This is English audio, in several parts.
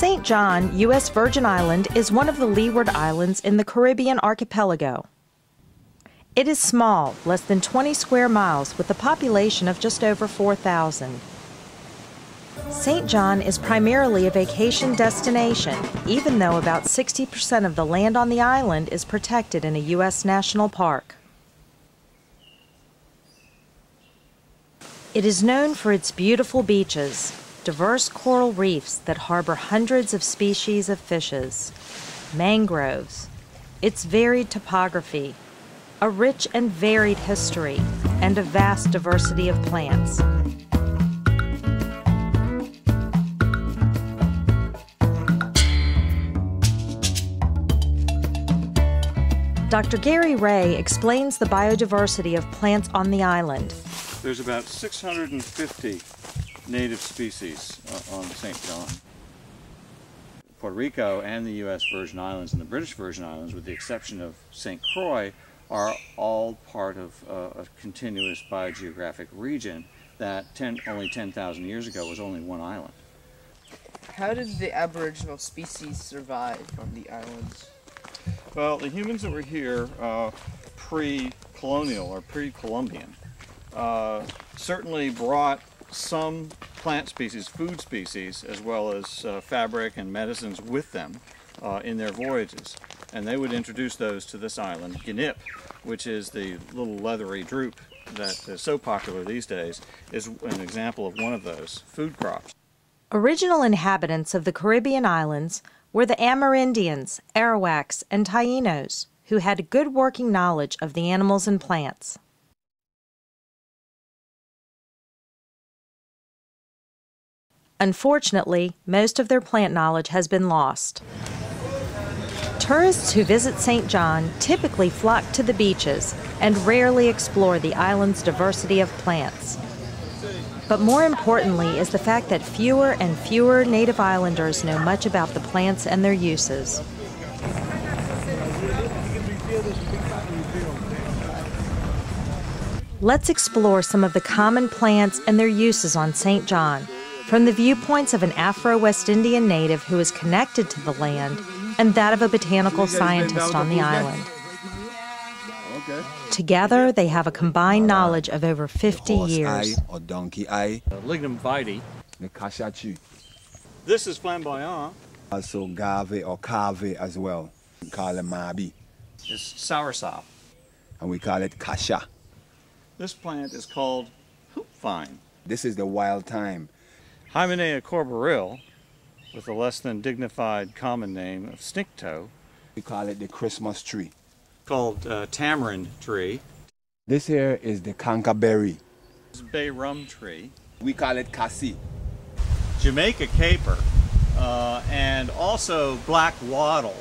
St. John, U.S. Virgin Island, is one of the Leeward Islands in the Caribbean archipelago. It is small, less than 20 square miles, with a population of just over 4,000. St. John is primarily a vacation destination, even though about 60% of the land on the island is protected in a U.S. national park. It is known for its beautiful beaches, diverse coral reefs that harbor hundreds of species of fishes, mangroves, its varied topography, a rich and varied history, and a vast diversity of plants. Dr. Gary Ray explains the biodiversity of plants on the island. There's about 650 native species on St. John. Puerto Rico and the U.S. Virgin Islands and the British Virgin Islands, with the exception of St. Croix, are all part of a continuous biogeographic region that only 10,000 years ago was only one island. How did the Aboriginal species survive on the islands? Well, the humans that were here pre-colonial or pre-Columbian certainly brought some plant species, food species, as well as fabric and medicines with them in their voyages. And they would introduce those to this island. Gnip, which is the little leathery drupe that is so popular these days, is an example of one of those food crops. Original inhabitants of the Caribbean islands were the Amerindians, Arawaks, and Tainos, who had good working knowledge of the animals and plants. Unfortunately, most of their plant knowledge has been lost. Tourists who visit St. John typically flock to the beaches and rarely explore the island's diversity of plants. But more importantly is the fact that fewer and fewer native islanders know much about the plants and their uses. Let's explore some of the common plants and their uses on St. John, from the viewpoints of an Afro-West Indian native who is connected to the land and that of a botanical scientist on the island. Together, they have a combined knowledge of over 50 years. Or donkey eye. Lignum vitae. The kashachu. This is flamboyant. Also gave or cave as well. We call it mabi. It's soursop. And we call it kasha. This plant is called hoop vine. This is the wild thyme. Hymenea corboril, with the less than dignified common name of stinktoe. We call it the Christmas tree. Called tamarind tree. This here is the cankerberry. This is bay rum tree. We call it cassie. Jamaica caper, and also black wattle.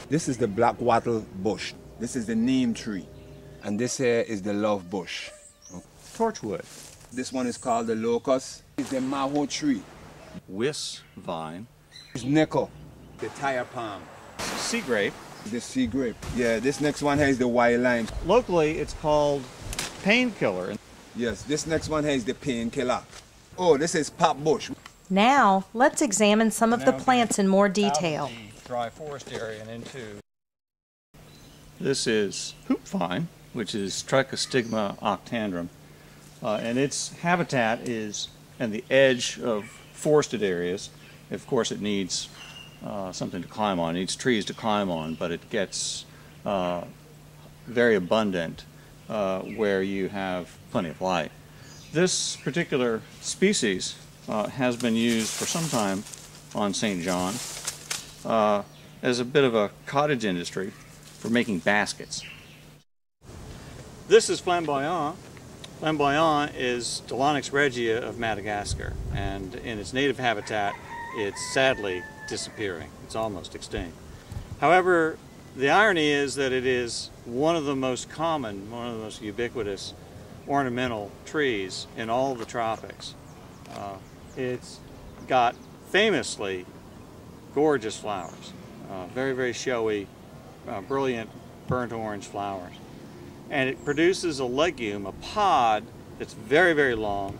This is the black wattle bush. This is the neem tree. And this here is the love bush. Torchwood. This one is called the locust. It's the maho tree. Whis vine. It's nickel, the tire palm. Sea grape. The sea grape. Yeah, this next one has the wild lime. Locally, it's called painkiller. Yes, this next one has the painkiller. Oh, this is pop bush. Now, let's examine some of the plants in more detail. Out of the dry forest area and into. This is hoop vine, which is Trichostigma octandrum, and its habitat is at the edge of forested areas. Of course, it needs something to climb on. It needs trees to climb on, but it gets very abundant where you have plenty of light. This particular species has been used for some time on St. John as a bit of a cottage industry for making baskets. This is flamboyant. Flamboyant is Dolonax regia of Madagascar, and in its native habitat it's sadly disappearing. It's almost extinct. However, the irony is that it is one of the most common, one of the most ubiquitous ornamental trees in all of the tropics. It's got famously gorgeous flowers, very, very showy, brilliant burnt orange flowers. And it produces a legume, a pod, that's very, very long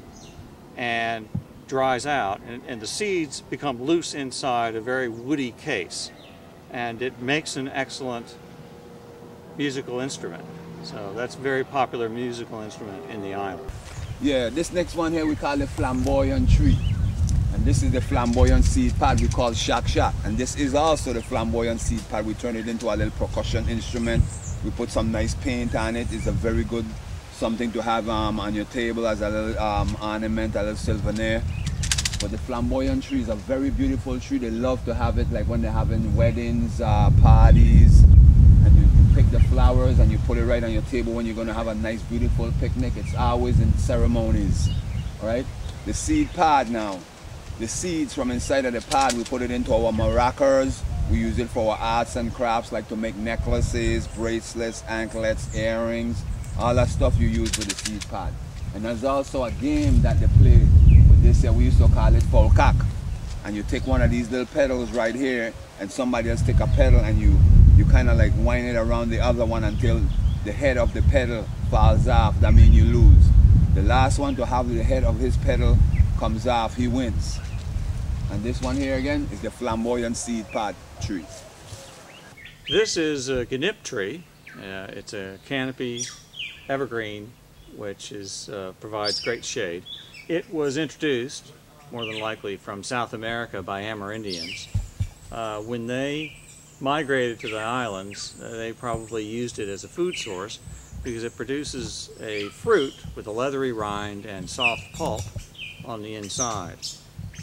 and dries out, and the seeds become loose inside a very woody case, and it makes an excellent musical instrument. So that's a very popular musical instrument in the island. Yeah, this next one here we call the flamboyant tree. And this is the flamboyant seed pod we call shak shak. And this is also the flamboyant seed pod. We turn it into a little percussion instrument. We put some nice paint on it. It's a very good something to have on your table as a little ornament, a little souvenir. But the flamboyant tree is a very beautiful tree. They love to have it like when they're having weddings, parties. And you pick the flowers and you put it right on your table when you're going to have a nice beautiful picnic. It's always in ceremonies. All right? The seed pod now. The seeds from inside of the pod, we put it into our maracas. We use it for our arts and crafts, like to make necklaces, bracelets, anklets, earrings, all that stuff you use with the seed pod. And there's also a game that they play with this here. We used to call it folkak. And you take one of these little pedals right here, and somebody else take a pedal, and you kind of like wind it around the other one until the head of the pedal falls off. That means you lose. The last one to have the head of his pedal comes off, he wins. And this one here again is the flamboyant seed pod tree. This is a ganip tree. It's a canopy evergreen which provides great shade. It was introduced, more than likely, from South America by Amerindians. When they migrated to the islands, they probably used it as a food source because it produces a fruit with a leathery rind and soft pulp on the inside.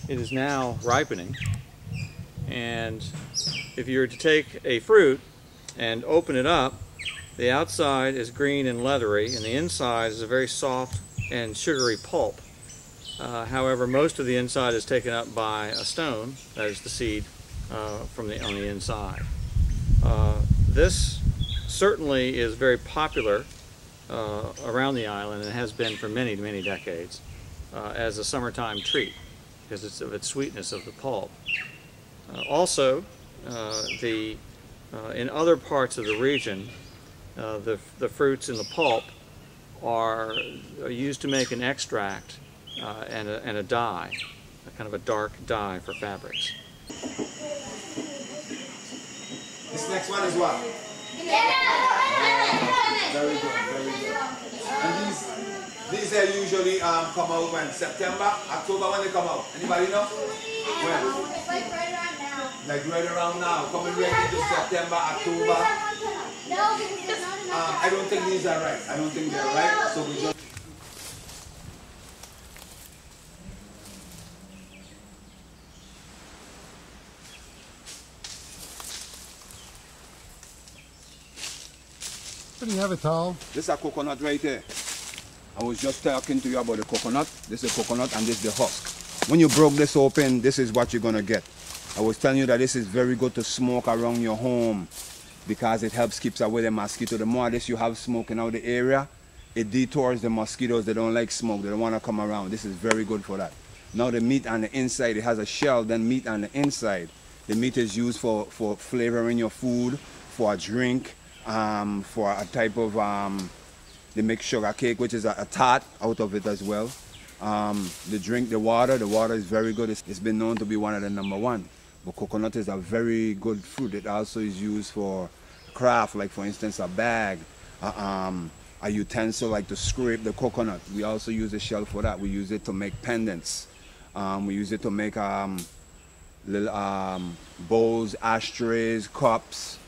It is now ripening, and if you were to take a fruit and open it up, the outside is green and leathery, and the inside is a very soft and sugary pulp. However, most of the inside is taken up by a stone, that is the seed, on the inside. This certainly is very popular around the island, and has been for many, many decades, as a summertime treat, because of its sweetness of the pulp. Also, in other parts of the region, the fruits in the pulp are used to make an extract and a dye, a kind of a dark dye for fabrics. This next one is what? Very good, very good. And these usually come out when? September, October, when they come out? Anybody know? When? Like right around now. Like right around now, coming right into September, October. No, because there's not enough. I don't think these are right. I don't think they're right. So we just. What do you have it, Tal? This is a coconut right here. I was just talking to you about the coconut. This is coconut and this is the husk. When you broke this open, this is what you're going to get. I was telling you that this is very good to smoke around your home because it helps keeps away the mosquito. The more this you have smoking out the area, it detours the mosquitoes. They don't like smoke. They don't want to come around. This is very good for that. Now the meat on the inside, it has a shell, then meat on the inside. The meat is used for flavoring your food, for a drink, for a type of, they make sugar cake, which is a tart out of it as well. The drink, the water is very good. It's been known to be one of the #1. But coconut is a very good fruit. It also is used for craft, like for instance a bag, a utensil like to scrape the coconut. We also use the shell for that. We use it to make pendants. We use it to make little bowls, ashtrays, cups,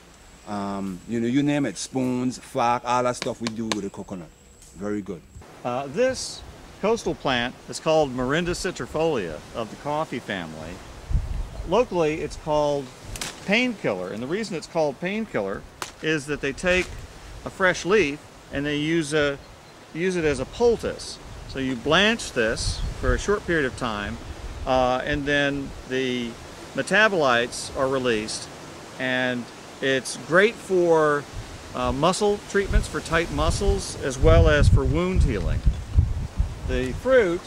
you name it, spoons, fork, all that stuff we do with the coconut. Very good. This coastal plant is called Morinda citrifolia of the coffee family. Locally, it's called painkiller, and the reason it's called painkiller is that they take a fresh leaf and they use it as a poultice. So you blanch this for a short period of time, and then the metabolites are released, and it's great for muscle treatments for tight muscles as well as for wound healing. The fruit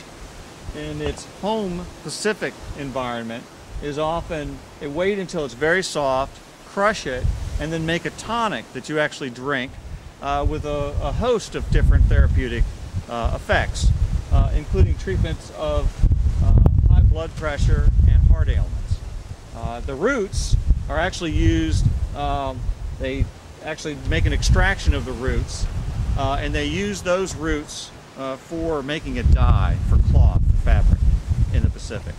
in its home Pacific environment is often, they wait until it's very soft, crush it, and then make a tonic that you actually drink with a host of different therapeutic effects, including treatments of blood pressure, and heart ailments. The roots are actually used, they actually make an extraction of the roots, and they use those roots for making a dye for cloth, for fabric in the Pacific.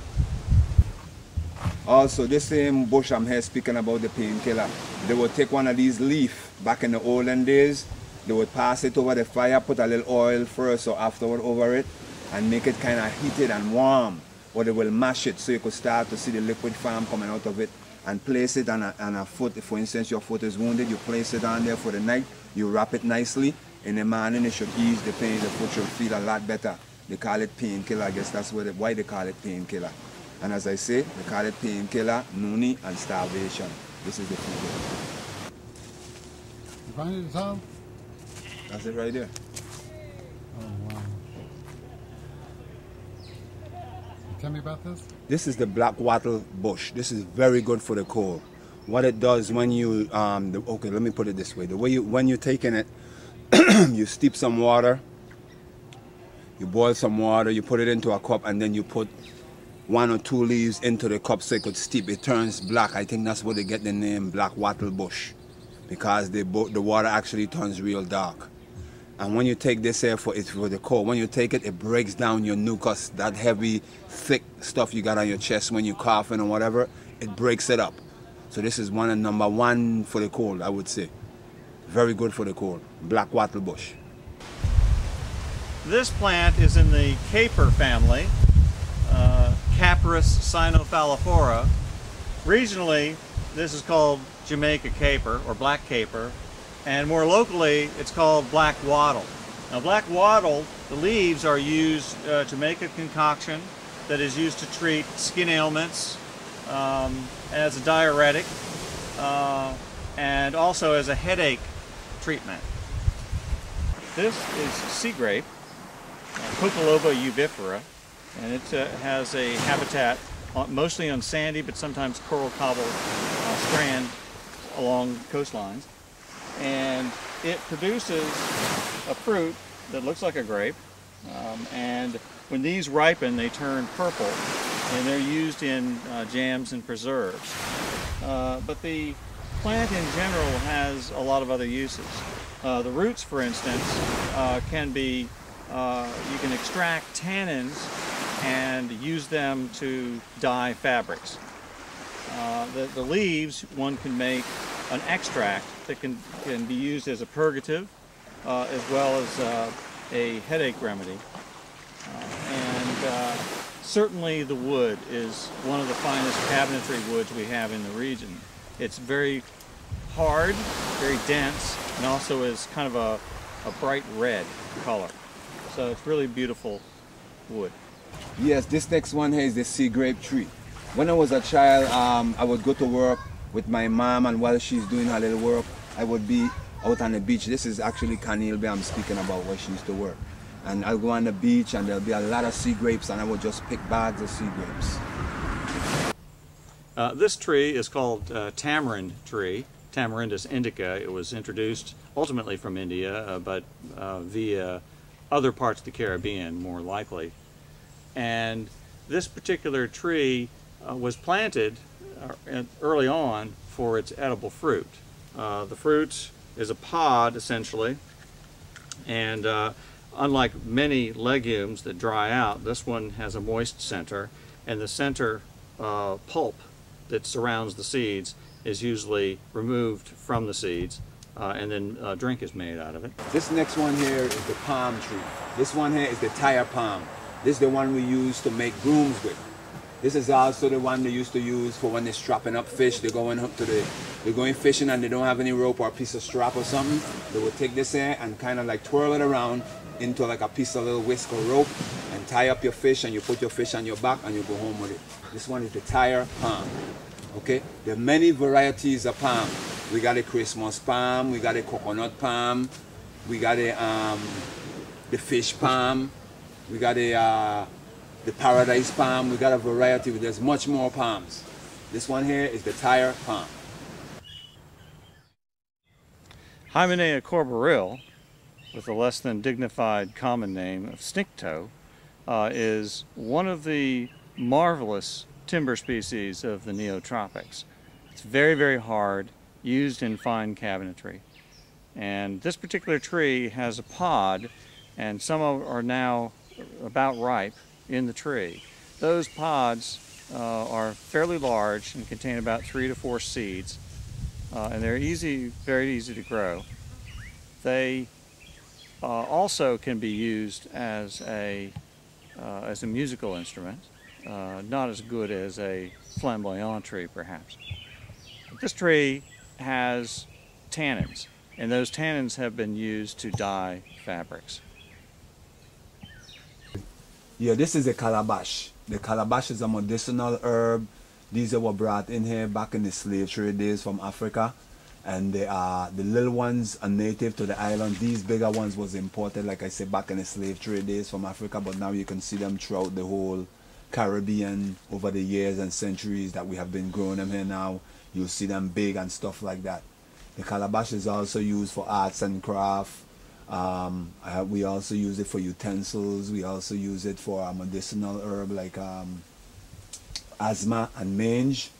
Also, this same bush I'm here speaking about, the painkiller, they would take one of these leaves back in the olden days, they would pass it over the fire, put a little oil first or afterward over it, and make it kind of heated and warm, or they will mash it so you could start to see the liquid foam coming out of it, and place it on a foot. If, for instance, your foot is wounded, you place it on there for the night, you wrap it nicely, in the morning it should ease the pain, the foot should feel a lot better. They call it painkiller. I guess that's why they call it painkiller. And as I say, they call it painkiller, noonie, and starvation. This is the food. You find it, Tom? That's it right there. Oh, wow. Tell me about this. This is the black wattle bush. This is very good for the cold. What it does when you, okay, let me put it this way. The way when you're taking it, you steep some water, you boil some water, you put it into a cup, and then you put 1 or 2 leaves into the cup so it could steep. It turns black. I think that's where they get the name black wattle bush, because the water actually turns real dark. And when you take this here for the cold, when you take it, it breaks down your mucus, that heavy, thick stuff you got on your chest when you're coughing or whatever, it breaks it up. So this is number one for the cold, I would say. Very good for the cold, black wattle bush. This plant is in the caper family, Capparis cynophalophora. Regionally, this is called Jamaica caper or black caper, and more locally, it's called black wattle. Now, black wattle, the leaves are used to make a concoction that is used to treat skin ailments, as a diuretic, and also as a headache treatment. This is sea grape, Cocoloba uvifera, and it has a habitat mostly on sandy but sometimes coral cobble strand along coastlines, and it produces a fruit that looks like a grape, and when these ripen they turn purple, and they're used in jams and preserves. But the plant in general has a lot of other uses. The roots, for instance, can be, you can extract tannins and use them to dye fabrics. The leaves, one can make an extract that can be used as a purgative, as well as a headache remedy. Certainly the wood is one of the finest cabinetry woods we have in the region. It's very hard, very dense, and also is kind of a bright red color. So it's really beautiful wood. Yes, this next one here is the sea grape tree. When I was a child, I would go to work with my mom, and while she's doing her little work, I would be out on the beach. This is actually Canil Bay I'm speaking about, where she used to work. And I'll go on the beach and there'll be a lot of sea grapes, and I would just pick bags of sea grapes. This tree is called tamarind tree, Tamarindus indica. It was introduced ultimately from India, but via other parts of the Caribbean, more likely. And this particular tree was planted early on for its edible fruit. The fruit is a pod, essentially, and unlike many legumes that dry out, this one has a moist center, and the center pulp that surrounds the seeds is usually removed from the seeds, and then a drink is made out of it. This next one here is the palm tree. This one here is the tire palm. This is the one we use to make brooms with. This is also the one they used to use for when they're strapping up fish. They're going fishing and they don't have any rope or a piece of strap or something. They would take this here and kind of like twirl it around into like a piece of little whisk or rope and tie up your fish, and you put your fish on your back and you go home with it. This one is the tire palm. Okay, there are many varieties of palm. We got a Christmas palm, we got a coconut palm, we got a the fish palm, we got a the paradise palm. We got a variety. There's much more palms. This one here is the tire palm. Hymenaea corboril, with the less than dignified common name of stinktoe, is one of the marvelous timber species of the neotropics. It's very, very hard, used in fine cabinetry. And this particular tree has a pod, and some are now about ripe in the tree. Those pods are fairly large and contain about 3 to 4 seeds, and they're very easy to grow. They also can be used as a musical instrument, not as good as a flamboyant tree, perhaps. But this tree has tannins, and those tannins have been used to dye fabrics. Yeah, this is a calabash. The calabash is a medicinal herb. These were brought in here back in the slave trade days from Africa. And the little ones are native to the island. These bigger ones was imported, like I said, back in the slave trade days from Africa. But now you can see them throughout the whole Caribbean over the years and centuries that we have been growing them here now. You'll see them big and stuff like that. The calabash is also used for arts and craft. We also use it for utensils. We also use it for a medicinal herb like asthma and mange.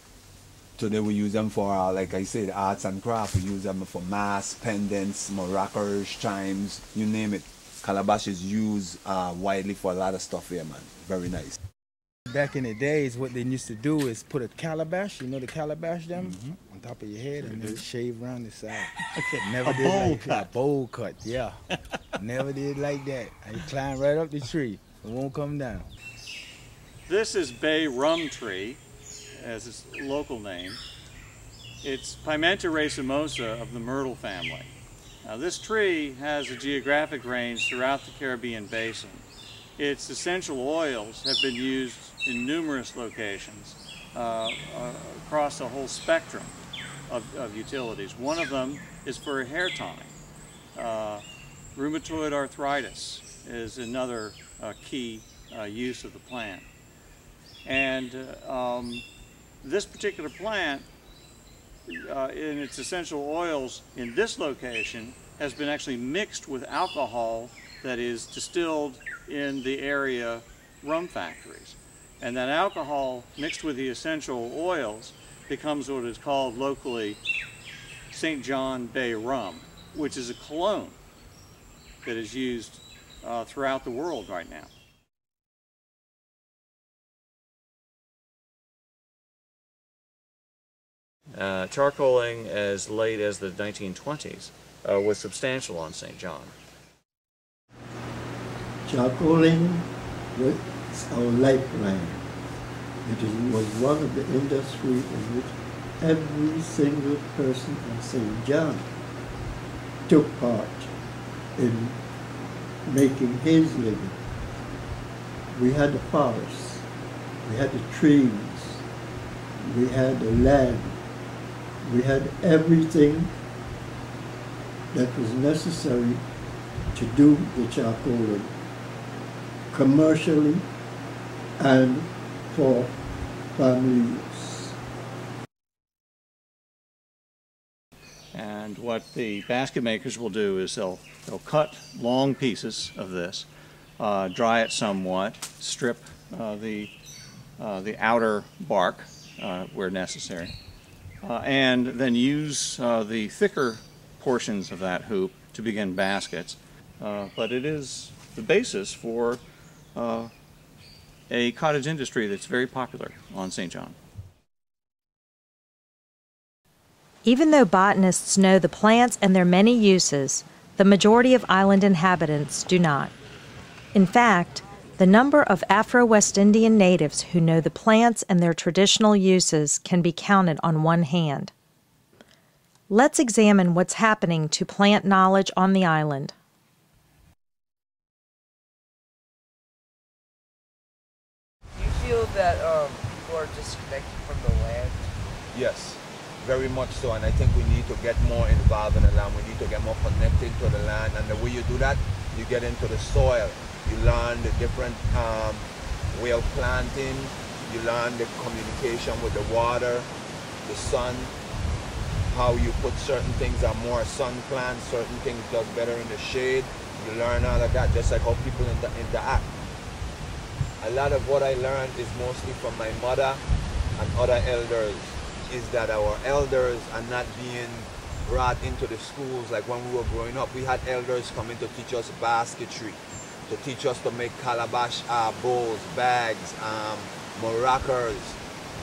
Today we use them for, like I said, arts and craft. We use them for masks, pendants, maracas, chimes, you name it. Calabash is used widely for a lot of stuff here, man. Very nice. Back in the days, what they used to do is put a calabash, you know the calabash them, on top of your head and then shave around the side. Never did bowl like cut. A bowl cut, yeah. Never did like that. I climb right up the tree. It won't come down. This is bay rum tree, as its local name. It's Pimenta racemosa of the myrtle family. Now, this tree has a geographic range throughout the Caribbean basin. Its essential oils have been used in numerous locations across a whole spectrum of utilities. One of them is for hair tonic. Rheumatoid arthritis is another key use of the plant. And this particular plant, in its essential oils in this location, has been actually mixed with alcohol that is distilled in the area rum factories. And that alcohol mixed with the essential oils becomes what is called locally St. John Bay rum, which is a cologne that is used throughout the world right now. Charcoaling as late as the 1920s was substantial on St. John. Charcoaling was our lifeline. It was one of the industries in which every single person in St. John took part in making his living. We had the forests, we had the trees, we had the land, we had everything that was necessary to do the charcoaling commercially and for family use. And what the basket makers will do is they'll cut long pieces of this, dry it somewhat, strip the outer bark where necessary, and then use the thicker portions of that hoop to begin baskets. But it is the basis for a cottage industry that's very popular on St. John. Even though botanists know the plants and their many uses, the majority of island inhabitants do not. In fact, the number of Afro-West Indian natives who know the plants and their traditional uses can be counted on one hand. Let's examine what's happening to plant knowledge on the island. Do you feel that people are disconnected from the land? Yes, very much so, and I think we need to get more involved in the land. We need to get more connected to the land, and the way you do that, you get into the soil. You learn the different way of planting. You learn the communication with the water, the sun, how you put certain things are more sun plants, certain things does better in the shade. You learn all of that, just like how people interact. a lot of what I learned is mostly from my mother and other elders, is that our elders are not being brought into the schools. Like when we were growing up, we had elders coming to teach us basketry, to teach us to make calabash bowls, bags, maracas,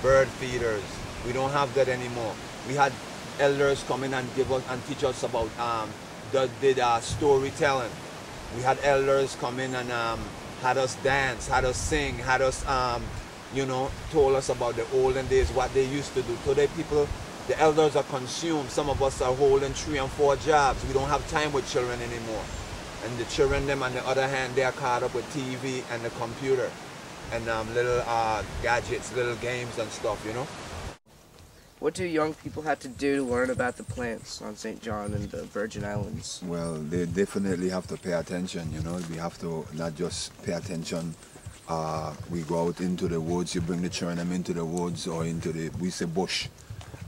bird feeders. We don't have that anymore. We had elders come in and give us and teach us about storytelling. We had elders come in and had us dance, had us sing, had us you know, told us about the olden days, what they used to do. Today people, the elders are consumed. Some of us are holding 3 and 4 jobs. We don't have time with children anymore. And the children, them on the other hand, they are caught up with TV and the computer and little gadgets, little games and stuff, you know. What do young people have to do to learn about the plants on St. John and the Virgin Islands? Well, they definitely have to pay attention, you know. We have to not just pay attention. We go out into the woods, you bring the children into the woods or into the, we say bush.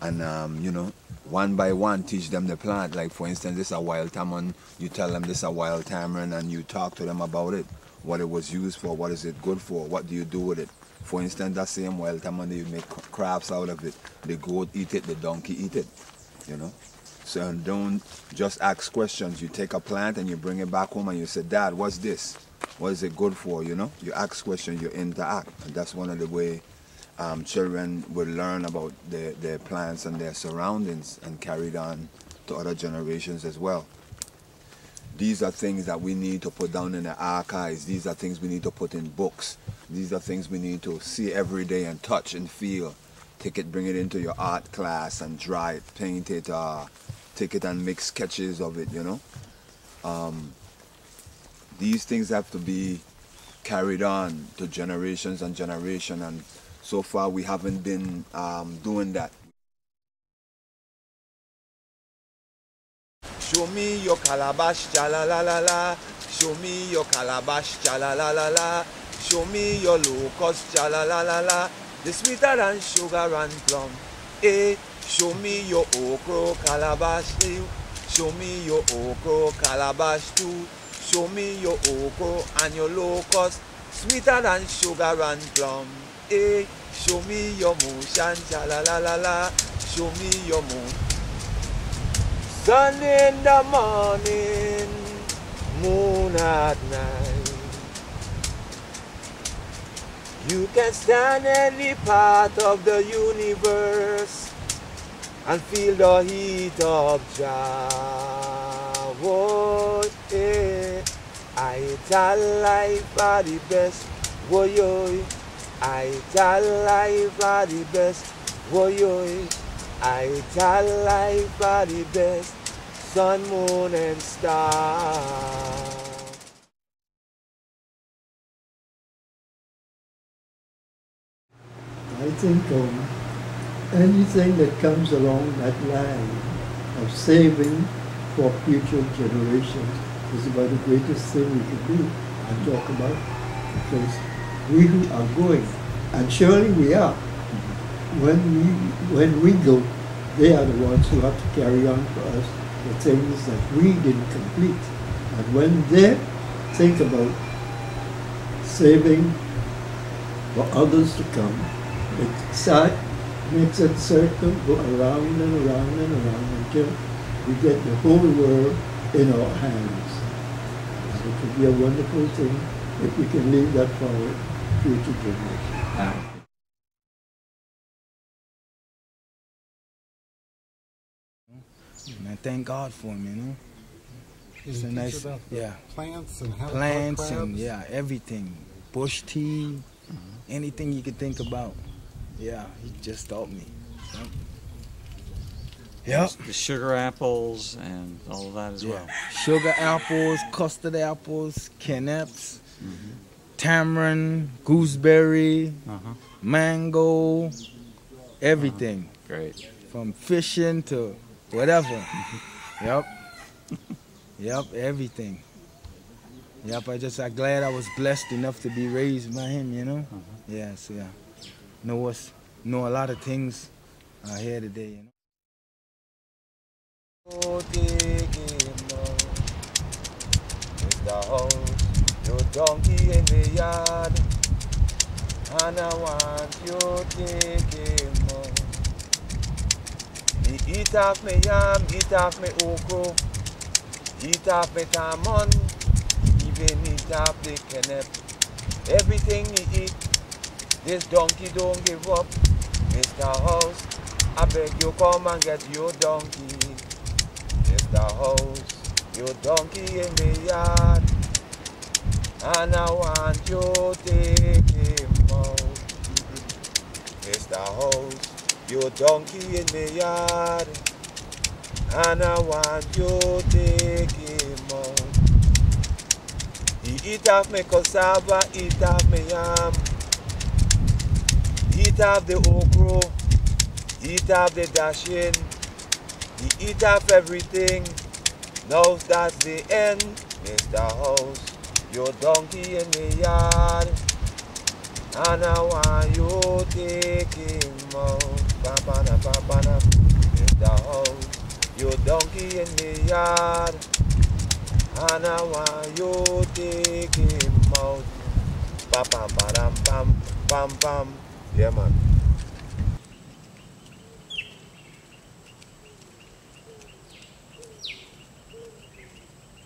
And, you know, one by one teach them the plant. Like, for instance, this is a wild tamarind. You tell them this is a wild tamarind and you talk to them about it. What it was used for, what is it good for, what do you do with it. For instance, that same wild tamarind, you make crafts out of it. The goat eat it, the donkey eat it, you know. So don't just ask questions. You take a plant and you bring it back home and you say, Dad, what's this? What is it good for, you know? You ask questions, you interact. And that's one of the ways children will learn about their plants and their surroundings and carry it on to other generations as well. These are things that we need to put down in the archives. These are things we need to put in books. These are things we need to see every day and touch and feel. Take it, bring it into your art class and draw it, paint it, take it and make sketches of it, you know. These things have to be carried on to generations and generations, and so far we haven't been doing that. Show me your calabash, cha-la-la-la-la. Show me your calabash, cha-la-la-la-la. Show me your locust, cha-la-la-la-la. The sweeter than sugar and plum. Eh, show me your okra calabash. Eh. Show me your okra calabash too. Show me your okra and your locust, sweeter than sugar and plum. Eh, show me your motion, cha-la-la-la-la. Show me your moon. Sun in the morning, moon at night. You can stand any part of the universe and feel the heat of Jah. Oh, yeah. I tell life are the best. Whoa, yo. I tell life are the best. Whoa, yo. I tell life are the best. Sun, moon, and stars. I think anything that comes along that line of saving for future generations is about the greatest thing we can do and talk about, because we who are going, and surely we are, when we go, they are the ones who have to carry on for us the things that we didn't complete. And when they think about saving for others to come, it makes a circle go around and around and around until we get the whole world in our hands. And it would be a wonderful thing if we can leave that for our future generations. And I thank God for him, you know. It's a nice, yeah. Plants and how Plants and yeah, everything. Bush tea, anything you could think about. Yeah, he just taught me. Yep. The sugar apples and all of that as well. Sugar apples, custard apples, kenneps, tamarind, gooseberry, mango, everything. Great. From fishing to whatever. Yep. Yep, everything. Yep, I'm glad I was blessed enough to be raised by him, you know? Yes, yeah. Know a lot of things here today, you know? Oh, take him now. Mr. House, your donkey in the yard. and I want you take him out. He eat off me yam, eat off me okra, eat off me tamon, even eat off the kennep. Everything he eat, this donkey don't give up. Mr. House, I beg you come and get your donkey. Mr. House, your donkey in the yard, and I want you take him out. Mr. House, your donkey in the yard, and I want you take him out. He eat off me cassava, eat off me yam, eat off the okra, eat off the dashing, he eat off everything. Now that's the end, Mr. House, your donkey in the yard, and I want you take him out. Papana, papana, Mr. House, your donkey in the yard, and I want you take him out. Pam pam pam pam pam pam. Yeah man.